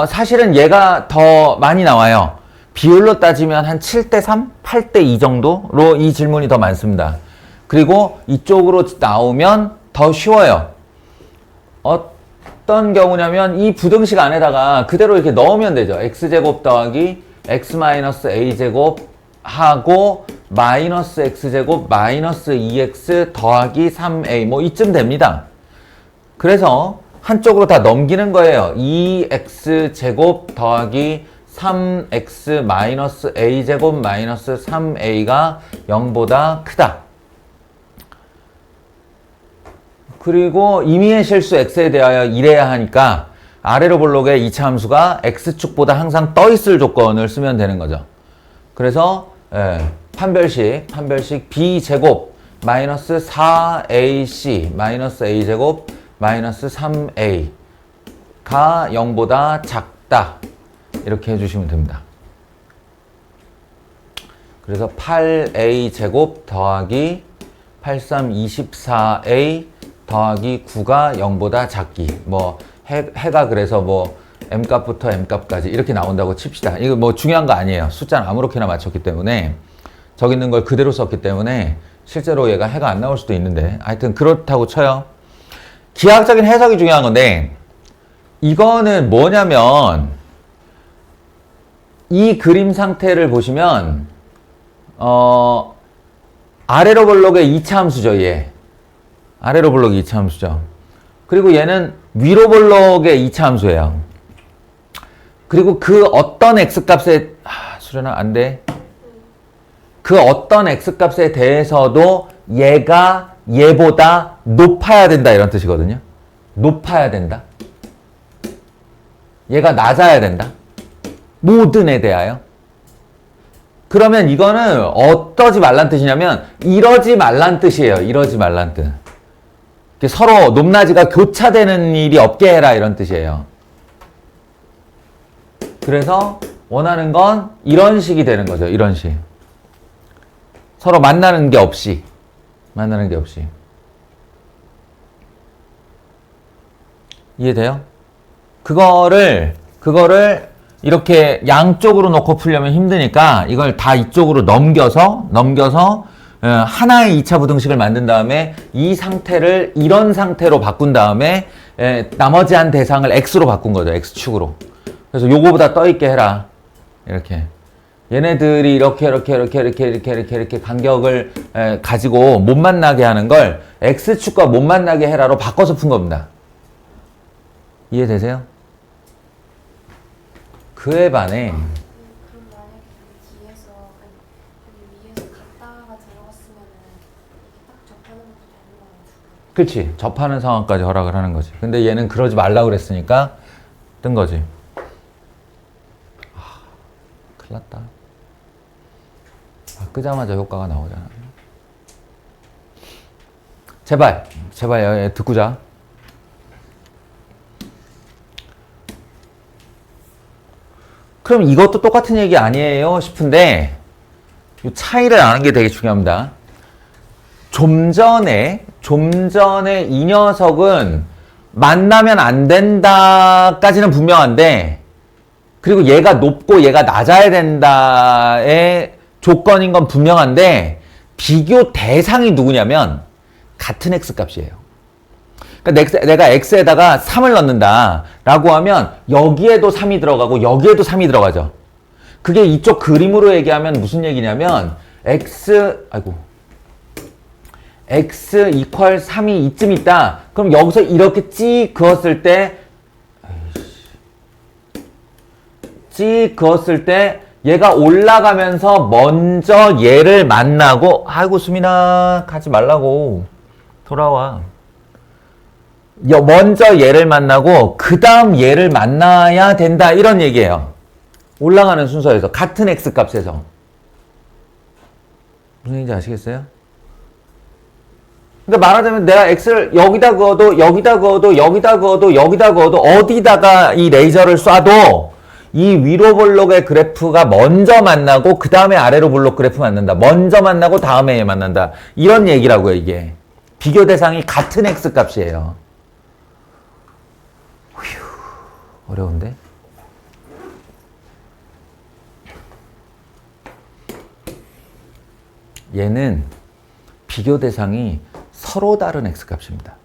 사실은 얘가 더 많이 나와요. 비율로 따지면 한 7대3, 8대2 정도로 이 질문이 더 많습니다. 그리고 이쪽으로 나오면 더 쉬워요. 어떤 경우냐면 이 부등식 안에다가 그대로 이렇게 넣으면 되죠. x제곱 더하기 x 마이너스 a제곱 하고 마이너스 x제곱 마이너스 2x 더하기 3a 뭐 이쯤 됩니다. 그래서 한쪽으로 다 넘기는 거예요. 2x제곱 더하기 3x 마이너스 a제곱 마이너스 3a가 0보다 크다. 그리고 임의의 실수 x에 대하여 이래야 하니까 아래로 볼록에 이차 함수가 x축보다 항상 떠 있을 조건을 쓰면 되는 거죠. 그래서 판별식 b제곱 마이너스 4ac 마이너스 a제곱 마이너스 3a가 0보다 작다. 이렇게 해주시면 됩니다. 그래서 8a 제곱 더하기 83 24a 더하기 9가 0보다 작기. 뭐 해가 그래서 뭐 m값부터 m값까지 이렇게 나온다고 칩시다. 이거 뭐 중요한 거 아니에요. 숫자는 아무렇게나 맞췄기 때문에 저기 있는 걸 그대로 썼기 때문에 실제로 얘가 해가 안 나올 수도 있는데 하여튼 그렇다고 쳐요. 기하학적인 해석이 중요한 건데 이거는 뭐냐면 이 그림 상태를 보시면 아래로 볼록의 2차 함수죠. 얘 아래로 볼록이 2차 함수죠. 그리고 얘는 위로 볼록의 2차 함수예요. 그리고 그 어떤 x값에 수련아 안 돼. 그 어떤 x값에 대해서도 얘가 얘보다 높아야 된다 이런 뜻이거든요. 높아야 된다. 얘가 낮아야 된다. 모든 에 대하여. 그러면 이거는 어떠지 말란 뜻이냐면 이러지 말란 뜻이에요. 이러지 말란 뜻. 서로 높낮이가 교차되는 일이 없게 해라 이런 뜻이에요. 그래서 원하는 건 이런 식이 되는 거죠. 이런 식. 서로 만나는 게 없이. 만나는 게 없이. 이해돼요? 그거를 이렇게 양쪽으로 놓고 풀려면 힘드니까 이걸 다 이쪽으로 넘겨서 하나의 2차 부등식을 만든 다음에 이 상태를 이런 상태로 바꾼 다음에 나머지 한 대상을 x로 바꾼 거죠. x축으로. 그래서 요거보다 떠있게 해라. 이렇게. 얘네들이 이렇게 간격을 가지고 못 만나게 하는 걸 x축과 못 만나게 해라로 바꿔서 푼 겁니다. 이해되세요? 그에 반해 그럼 만약에 여기 뒤에서 여기 위에서 갔다가 들어갔으면은 이게 딱 접하는 것도 되는 거예요. 그치 접하는 상황까지 허락을 하는 거지. 근데 얘는 그러지 말라고 그랬으니까 뜬 거지. 큰일 났다. 끄자마자 효과가 나오잖아. 제발 얘 듣고 자. 그럼 이것도 똑같은 얘기 아니에요 싶은데 이 차이를 아는 게 되게 중요합니다. 좀 전에 이 녀석은 만나면 안 된다까지는 분명한데 그리고 얘가 높고 얘가 낮아야 된다의 조건인 건 분명한데 비교 대상이 누구냐면 같은 x값이에요. 그러니까 내가 x에다가 3을 넣는다 라고 하면 여기에도 3이 들어가고 여기에도 3이 들어가죠. 그게 이쪽 그림으로 얘기하면 무슨 얘기냐면 x 이퀄 3이 이쯤 있다. 그럼 여기서 이렇게 찍 그었을 때 얘가 올라가면서 먼저 얘를 만나고 아이고 수민아 가지 말라고 돌아와. 먼저 얘를 만나고 그 다음 얘를 만나야 된다 이런 얘기예요. 올라가는 순서에서 같은 x값에서. 무슨 얘기인지 아시겠어요? 그러니까 말하자면 내가 X를 여기다 그어도 여기다 그어도 여기다 그어도 여기다 그어도 어디다가 이 레이저를 쏴도 이 위로 볼록의 그래프가 먼저 만나고 그 다음에 아래로 볼록 그래프 만난다. 먼저 만나고 다음에 얘 만난다. 이런 얘기라고요, 이게. 비교 대상이 같은 X 값이에요. 휴, 어려운데? 얘는 비교 대상이 서로 다른 X 값입니다.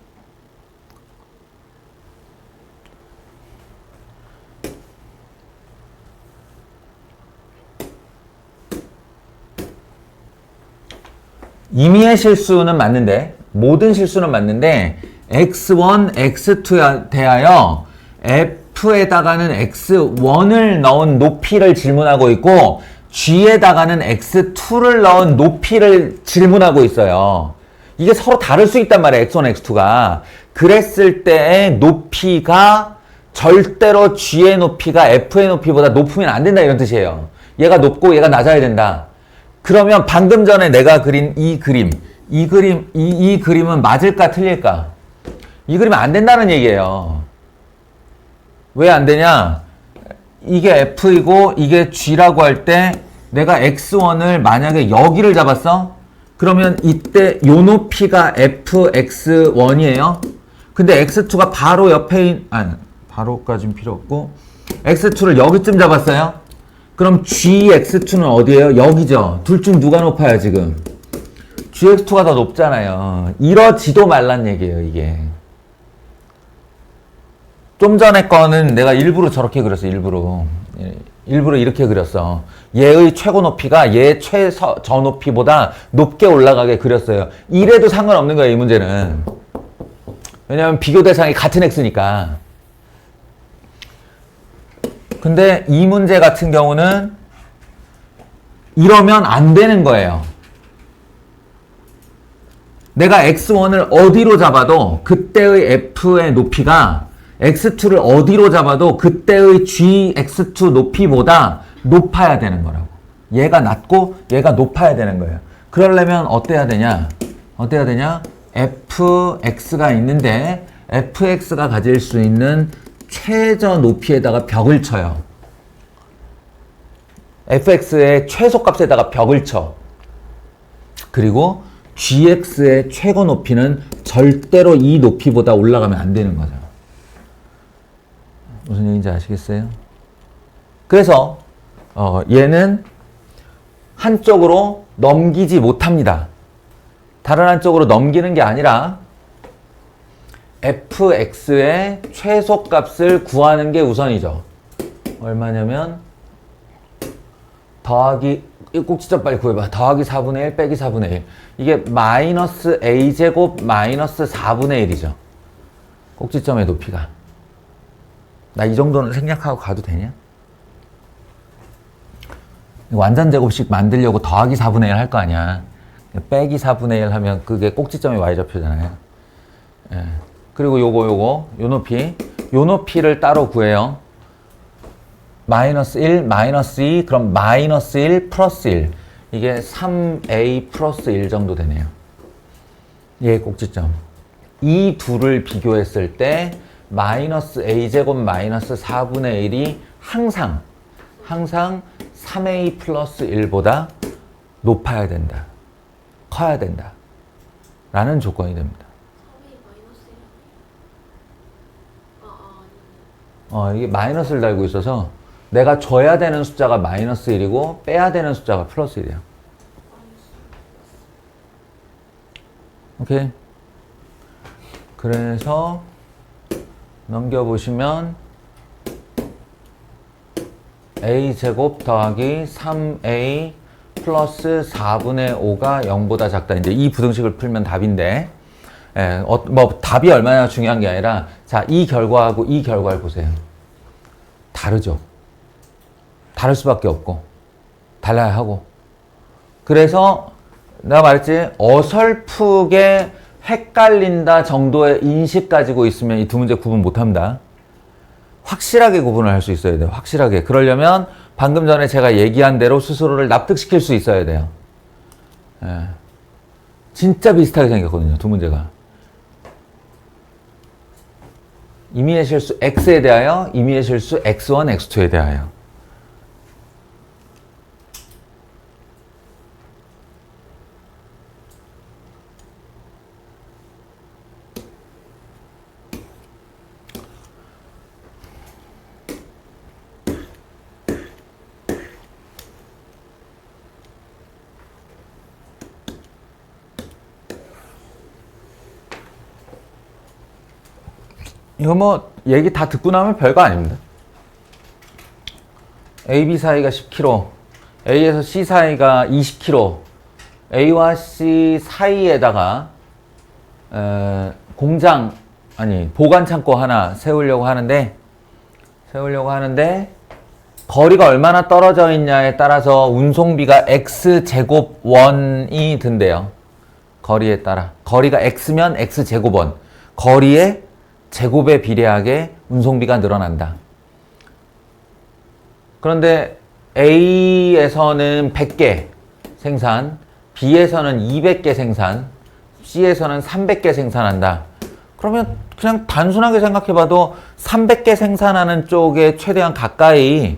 임의의 실수는 맞는데, 모든 실수는 맞는데, x1, x2에 대하여 f에다가는 x1을 넣은 높이를 질문하고 있고, g에다가는 x2를 넣은 높이를 질문하고 있어요. 이게 서로 다를 수 있단 말이에요, x1, x2가. 그랬을 때의 높이가 절대로 g의 높이가 f의 높이보다 높으면 안 된다, 이런 뜻이에요. 얘가 높고 얘가 낮아야 된다. 그러면 방금 전에 내가 그린 이 그림은 맞을까 틀릴까? 이 그림은 안 된다는 얘기예요. 왜 안 되냐? 이게 F이고 이게 G라고 할 때 내가 X1을 만약에 여기를 잡았어? 그러면 이때 요 높이가 FX1이에요. 근데 X2가 바로 옆에 바로까진 필요 없고 X2를 여기쯤 잡았어요. 그럼 GX2는 어디예요? 여기죠. 둘 중 누가 높아요, 지금? GX2가 더 높잖아요. 이러지도 말란 얘기예요, 이게. 좀 전에 거는 내가 일부러 저렇게 그렸어, 일부러. 일부러 이렇게 그렸어. 얘의 최고 높이가 얘 최저 높이보다 높게 올라가게 그렸어요. 이래도 상관없는 거예요, 이 문제는. 왜냐면 비교 대상이 같은 X니까. 근데 이 문제 같은 경우는 이러면 안 되는 거예요. 내가 x1을 어디로 잡아도 그때의 f의 높이가 x2를 어디로 잡아도 그때의 gx2 높이보다 높아야 되는 거라고. 얘가 낮고 얘가 높아야 되는 거예요. 그러려면 어때야 되냐? 어때야 되냐? fx가 있는데 fx가 가질 수 있는 최저 높이에다가 벽을 쳐요. fx의 최소값에다가 벽을 쳐. 그리고 gx의 최고 높이는 절대로 이 높이보다 올라가면 안 되는 거죠. 무슨 얘기인지 아시겠어요? 그래서 얘는 한쪽으로 넘기지 못합니다. 다른 한쪽으로 넘기는 게 아니라 fx의 최소값을 구하는 게 우선이죠. 얼마냐면 더하기, 이 꼭지점 빨리 구해봐. 더하기 4분의 1 빼기 4분의 1. 이게 마이너스 a제곱 마이너스 4분의 1이죠. 꼭지점의 높이가. 나 이 정도는 생략하고 가도 되냐? 완전 제곱식 만들려고 더하기 4분의 1 할 거 아니야. 빼기 4분의 1 하면 그게 꼭지점의 y좌표잖아요. 예. 그리고 요 높이를 따로 구해요. 마이너스 1, 마이너스 2, 그럼 마이너스 1 플러스 1. 이게 3a 플러스 1 정도 되네요. 얘 꼭지점. 이 둘을 비교했을 때 마이너스 a제곱 마이너스 4분의 1이 항상 3a 플러스 1보다 높아야 된다. 커야 된다. 라는 조건이 됩니다. 3이 마이너스 1 이게 마이너스를 달고 있어서 내가 줘야 되는 숫자가 마이너스 1이고 빼야 되는 숫자가 플러스 1이야. 오케이? 그래서 넘겨보시면 a제곱 더하기 3a 플러스 4분의 5가 0보다 작다. 이제 이 부등식을 풀면 답인데, 답이 얼마나 중요한 게 아니라, 자, 이 결과하고 이 결과를 보세요. 다르죠. 다를 수밖에 없고, 달라야 하고. 그래서 내가 말했지, 어설프게 헷갈린다 정도의 인식 가지고 있으면 이 두 문제 구분 못 합니다. 확실하게 구분을 할 수 있어야 돼요. 확실하게. 그러려면 방금 전에 제가 얘기한 대로 스스로를 납득시킬 수 있어야 돼요. 예. 진짜 비슷하게 생겼거든요. 두 문제가. 임의의 실수 x에 대하여, 임의의 실수 x1, x2에 대하여. 이거 뭐 얘기 다 듣고 나면 별거 아닙니다. A, B 사이가 10km, A에서 C 사이가 20km, A와 C 사이에다가 공장, 아니 보관 창고 하나 세우려고 하는데 거리가 얼마나 떨어져 있냐에 따라서 운송비가 X제곱 원이 든대요. 거리에 따라. 거리가 X면 X제곱 원. 거리의 제곱에 비례하게 운송비가 늘어난다. 그런데 A에서는 100개 생산, B에서는 200개 생산, C에서는 300개 생산한다. 그러면 그냥 단순하게 생각해봐도 300개 생산하는 쪽에 최대한 가까이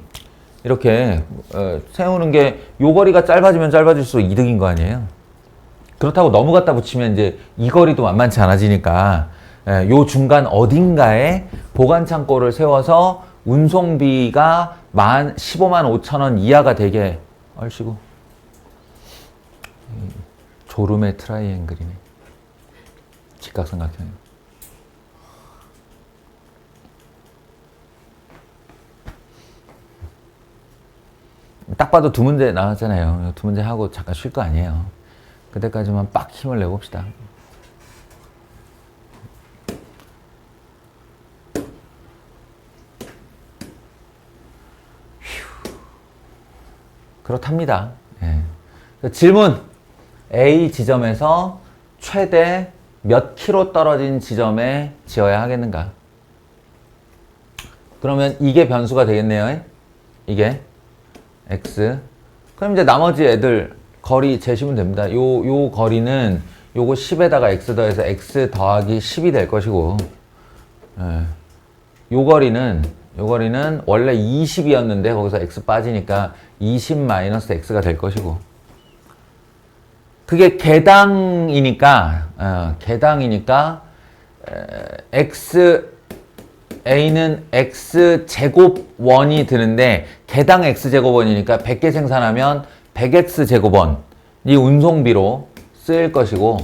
이렇게 세우는 게 요 거리가 짧아지면 짧아질수록 이득인 거 아니에요? 그렇다고 너무 갖다 붙이면 이제 이 거리도 만만치 않아지니까 요 중간 어딘가에 보관 창고를 세워서 운송비가 15만 5천 원 이하가 되게 얼씨구 졸음의 트라이앵글이네. 직각삼각형이. 딱 봐도 두 문제 나왔잖아요. 두 문제 하고 잠깐 쉴 거 아니에요. 그때까지만 빡 힘을 내봅시다. 그렇답니다. 예. 질문. A 지점에서 최대 몇 킬로 떨어진 지점에 지어야 하겠는가? 그러면 이게 변수가 되겠네요. 이게 X. 그럼 이제 나머지 애들 거리 재시면 됩니다. 요 거리는 요거 10에다가 X 더해서 X 더하기 10이 될 것이고, 예. 요 거리는 원래 20이었는데 거기서 X 빠지니까 20 마이너스 X가 될 것이고, 그게 개당이니까 A는 X제곱 원이 드는데 개당 X제곱 원이니까 100개 생산하면 100X제곱 원이 운송비로 쓰일 것이고,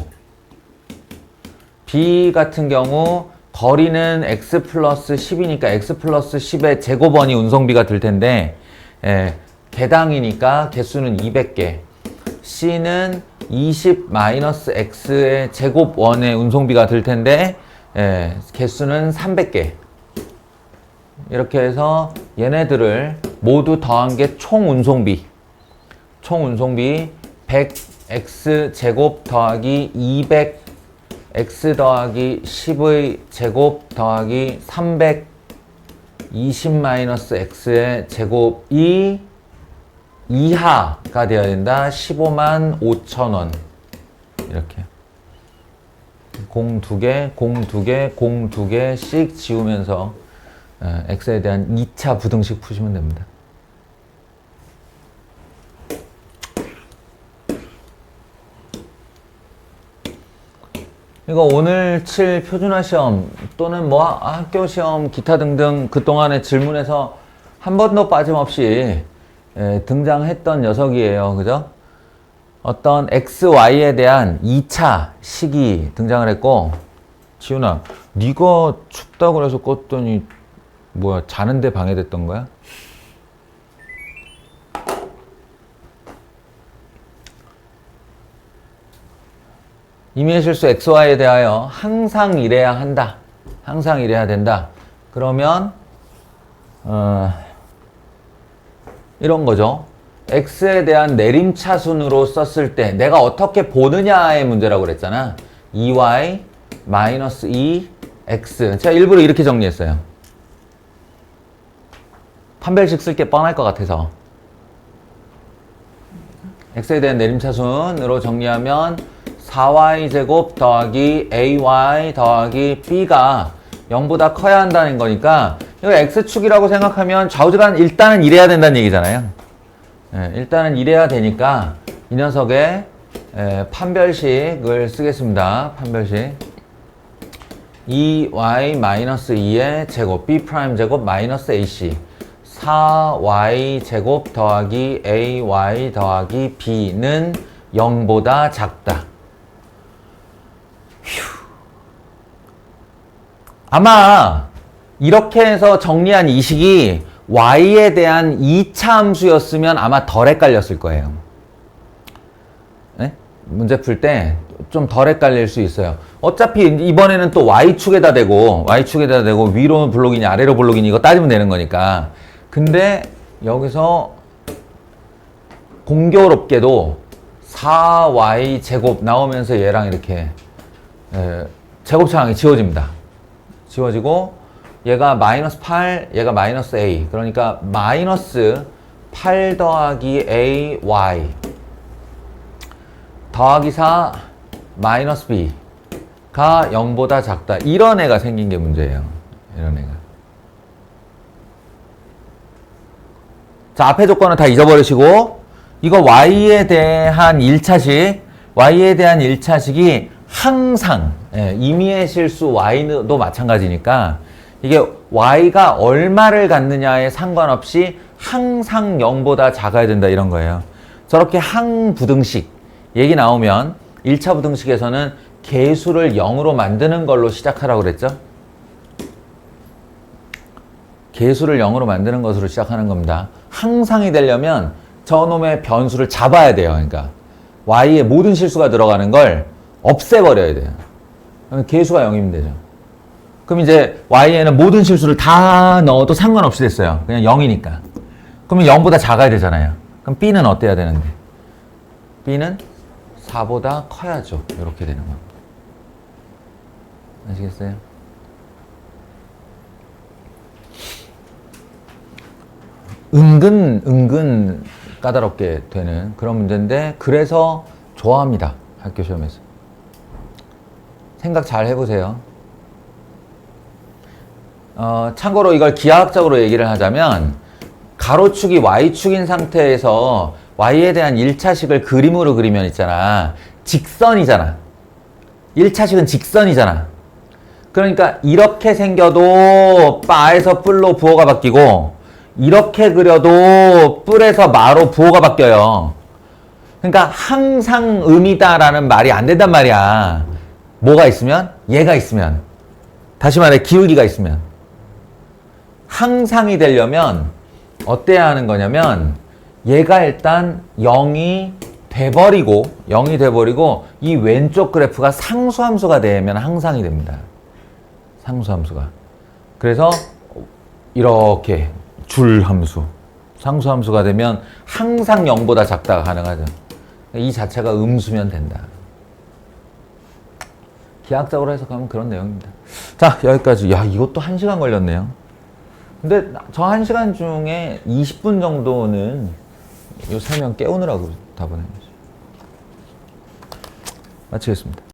B 같은 경우 거리는 X 플러스 10이니까 X 플러스 10의 제곱 원이 운송비가 들 텐데, 개당이니까 개수는 200개. C는 20 마이너스 X의 제곱 원의 운송비가 들 텐데, 개수는 300개. 이렇게 해서 얘네들을 모두 더한 게 총 운송비. 총 운송비 100X 제곱 더하기 200X 더하기 10의 제곱 더하기 320 마이너스 X의 제곱이 이하가 되어야 된다. 15만 5천 원. 이렇게. 공 두 개씩 지우면서 X에 대한 2차 부등식 푸시면 됩니다. 이거 오늘 칠 표준화 시험 또는 뭐 학교 시험 기타 등등 그동안의 질문에서 한 번도 빠짐없이 등장했던 녀석이에요. 그죠? 어떤 XY에 대한 2차 식이 등장을 했고, 지훈아, 네가 춥다고 그래서 껐더니 뭐야, 자는데 방해됐던 거야? 임의의 실수 XY에 대하여 항상 이래야 한다. 항상 이래야 된다. 그러면 이런 거죠. X에 대한 내림차순으로 썼을 때 내가 어떻게 보느냐의 문제라고 그랬잖아. 2Y 마이너스 2X. 제가 일부러 이렇게 정리했어요. 판별식 쓸 게 뻔할 것 같아서. X에 대한 내림차순으로 정리하면 4y제곱 더하기 ay 더하기 b가 0보다 커야 한다는 거니까 이거 x축이라고 생각하면 좌우지간 일단은 이래야 된다는 얘기잖아요. 예, 일단은 이래야 되니까 이 녀석의 판별식을 쓰겠습니다. 판별식 2y-2의 제곱 b'제곱 마이너스 ac 4y제곱 더하기 ay 더하기 b는 0보다 작다. 휴. 아마 이렇게 해서 정리한 이 식이 y에 대한 2차 함수였으면 아마 덜 헷갈렸을 거예요. 네? 문제 풀 때 좀 덜 헷갈릴 수 있어요. 어차피 이번에는 또 y축에다 대고 위로 블록이니 아래로 블록이니 이거 따지면 되는 거니까. 근데 여기서 공교롭게도 4y 제곱 나오면서 얘랑 이렇게 제곱창이 지워집니다. 지워지고 얘가 마이너스 8, 얘가 마이너스 a. 그러니까 마이너스 8 더하기 ay 더하기 4 마이너스 b가 0보다 작다. 이런 애가 생긴 게 문제예요. 이런 애가. 자, 앞에 조건은 다 잊어버리시고 이거 y에 대한 1차식이 항상 임의의 실수 y도 마찬가지니까 이게 y가 얼마를 갖느냐에 상관없이 항상 0보다 작아야 된다 이런 거예요. 저렇게 항부등식 얘기 나오면 1차 부등식에서는 개수를 0으로 만드는 걸로 시작하라고 그랬죠? 개수를 0으로 만드는 것으로 시작하는 겁니다. 항상이 되려면 저놈의 변수를 잡아야 돼요. 그러니까 y의 모든 실수가 들어가는 걸 없애버려야 돼요. 그러면 개수가 0이면 되죠. 그럼 이제 y에는 모든 실수를 다 넣어도 상관없이 됐어요. 그냥 0이니까. 그러면 0보다 작아야 되잖아요. 그럼 b는 어때야 되는데? b는 4보다 커야죠. 이렇게 되는 겁니다. 아시겠어요? 은근 까다롭게 되는 그런 문제인데 그래서 좋아합니다. 학교 시험에서. 생각 잘 해보세요. 참고로 이걸 기하학적으로 얘기를 하자면 가로축이 y축인 상태에서 y에 대한 1차식을 그림으로 그리면 있잖아. 직선이잖아. 1차식은 직선이잖아. 그러니까 이렇게 생겨도 바에서 뿔로 부호가 바뀌고 이렇게 그려도 뿔에서 마로 부호가 바뀌어요. 그러니까 항상 음이다라는 말이 안 된단 말이야. 뭐가 있으면? 얘가 있으면. 다시 말해 기울기가 있으면. 항상이 되려면 어때야 하는 거냐면 얘가 일단 0이 돼버리고 이 왼쪽 그래프가 상수함수가 되면 항상이 됩니다. 상수함수가. 그래서 이렇게 줄함수, 상수함수가 되면 항상 0보다 작다가 가능하죠. 이 자체가 음수면 된다. 기하학적으로 해석하면 그런 내용입니다. 자, 여기까지. 야, 이것도 1시간 걸렸네요. 근데 저 1시간 중에 20분 정도는 요 3명 깨우느라고 답을 해야지. 마치겠습니다.